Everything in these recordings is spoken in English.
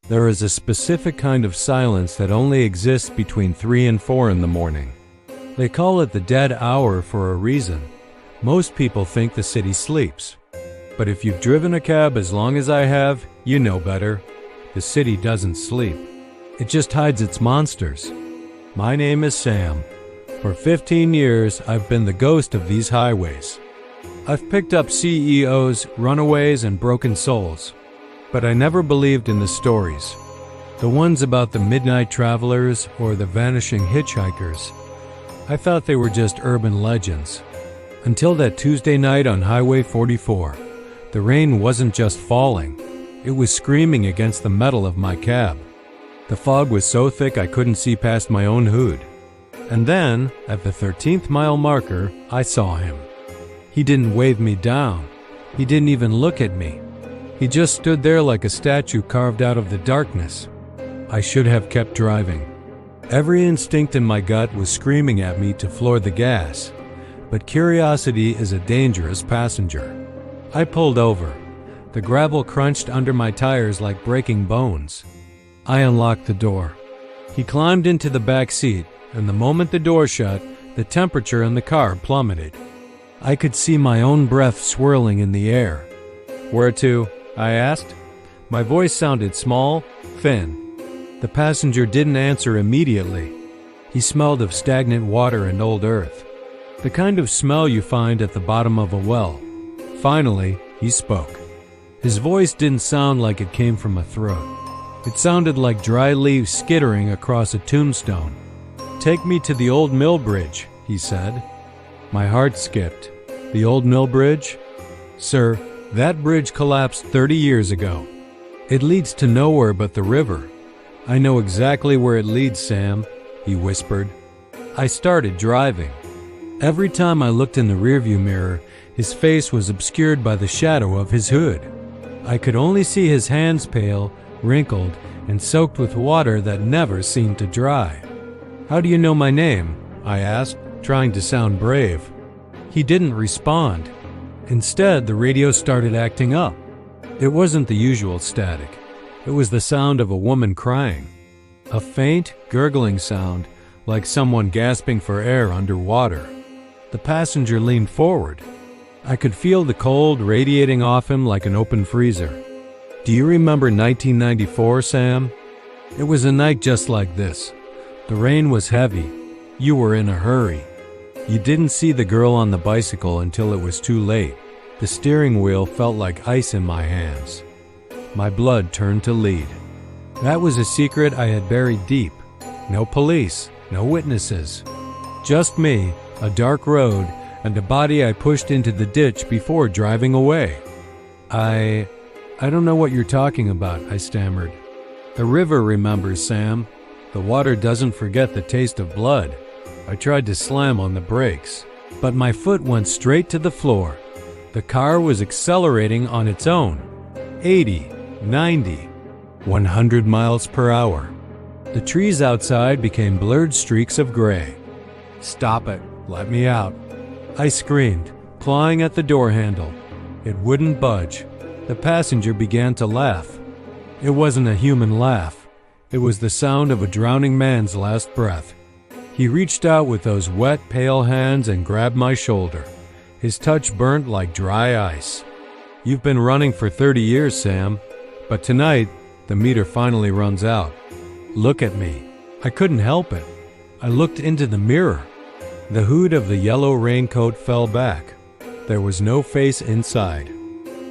There is a specific kind of silence that only exists between 3 and 4 in the morning. They call it the dead hour for a reason. Most people think the city sleeps. But if you've driven a cab as long as I have, you know better. The city doesn't sleep. It just hides its monsters. My name is Sam. For 15 years, I've been the ghost of these highways. I've picked up CEOs, runaways, and broken souls. But I never believed in the stories. The ones about the midnight travelers or the vanishing hitchhikers. I thought they were just urban legends. Until that Tuesday night on Highway 44. The rain wasn't just falling. It was screaming against the metal of my cab. The fog was so thick I couldn't see past my own hood. And then, at the 13th mile marker, I saw him. He didn't wave me down. He didn't even look at me. He just stood there like a statue carved out of the darkness. I should have kept driving. Every instinct in my gut was screaming at me to floor the gas. But curiosity is a dangerous passenger. I pulled over. The gravel crunched under my tires like breaking bones. I unlocked the door. He climbed into the back seat, and the moment the door shut, the temperature in the car plummeted. I could see my own breath swirling in the air. "Where to?" I asked. My voice sounded small, thin. The passenger didn't answer immediately. He smelled of stagnant water and old earth. The kind of smell you find at the bottom of a well. Finally, he spoke. His voice didn't sound like it came from a throat. It sounded like dry leaves skittering across a tombstone. "Take me to the old mill bridge," he said. My heart skipped. The old mill bridge? Sir, that bridge collapsed 30 years ago. It leads to nowhere but the river. I know exactly where it leads, Sam, he whispered. I started driving. Every time I looked in the rearview mirror, his face was obscured by the shadow of his hood. I could only see his hands pale, wrinkled, and soaked with water that never seemed to dry. "How do you know my name?" I asked, trying to sound brave. He didn't respond. Instead, the radio started acting up. It wasn't the usual static. It was the sound of a woman crying. A faint, gurgling sound, like someone gasping for air underwater. The passenger leaned forward. I could feel the cold radiating off him like an open freezer. "Do you remember 1994, Sam? It was a night just like this. The rain was heavy. You were in a hurry. You didn't see the girl on the bicycle until it was too late. The steering wheel felt like ice in my hands. My blood turned to lead. That was a secret I had buried deep. No police, no witnesses. Just me, a dark road, and a body I pushed into the ditch before driving away. I don't know what you're talking about," I stammered. "The river remembers, Sam. The water doesn't forget the taste of blood." I tried to slam on the brakes, but my foot went straight to the floor. The car was accelerating on its own. 80, 90, 100 miles per hour. The trees outside became blurred streaks of gray. "Stop it. Let me out," I screamed, clawing at the door handle. It wouldn't budge. The passenger began to laugh. It wasn't a human laugh. It was the sound of a drowning man's last breath. He reached out with those wet, pale hands and grabbed my shoulder. His touch burnt like dry ice. "You've been running for 30 years, Sam, but tonight, the meter finally runs out. Look at me." I couldn't help it. I looked into the mirror. The hood of the yellow raincoat fell back. There was no face inside.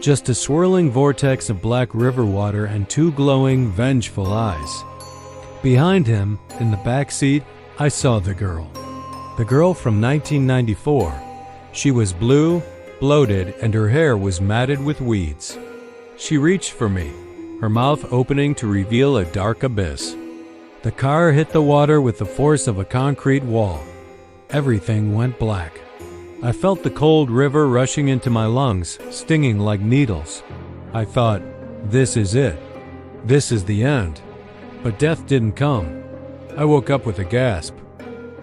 Just a swirling vortex of black river water and two glowing, vengeful eyes. Behind him, in the back seat, I saw the girl. The girl from 1994. She was blue, bloated, and her hair was matted with weeds. She reached for me, her mouth opening to reveal a dark abyss. The car hit the water with the force of a concrete wall. Everything went black. I felt the cold river rushing into my lungs, stinging like needles. I thought, this is it. This is the end. But death didn't come. I woke up with a gasp.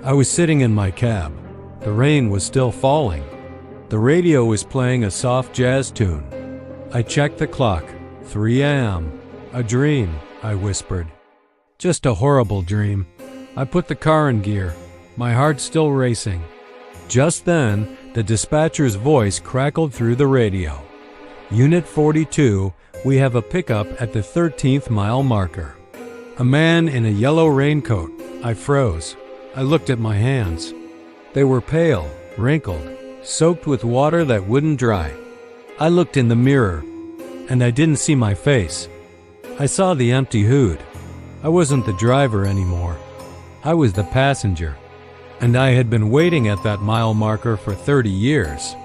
I was sitting in my cab. The rain was still falling. The radio was playing a soft jazz tune. I checked the clock. 3 a.m. A dream, I whispered. Just a horrible dream. I put the car in gear, my heart still racing. Just then, the dispatcher's voice crackled through the radio. Unit 42, we have a pickup at the 13th mile marker. A man in a yellow raincoat. I froze. I looked at my hands. They were pale, wrinkled, soaked with water that wouldn't dry. I looked in the mirror, and I didn't see my face. I saw the empty hood. I wasn't the driver anymore. I was the passenger, and I had been waiting at that mile marker for 30 years.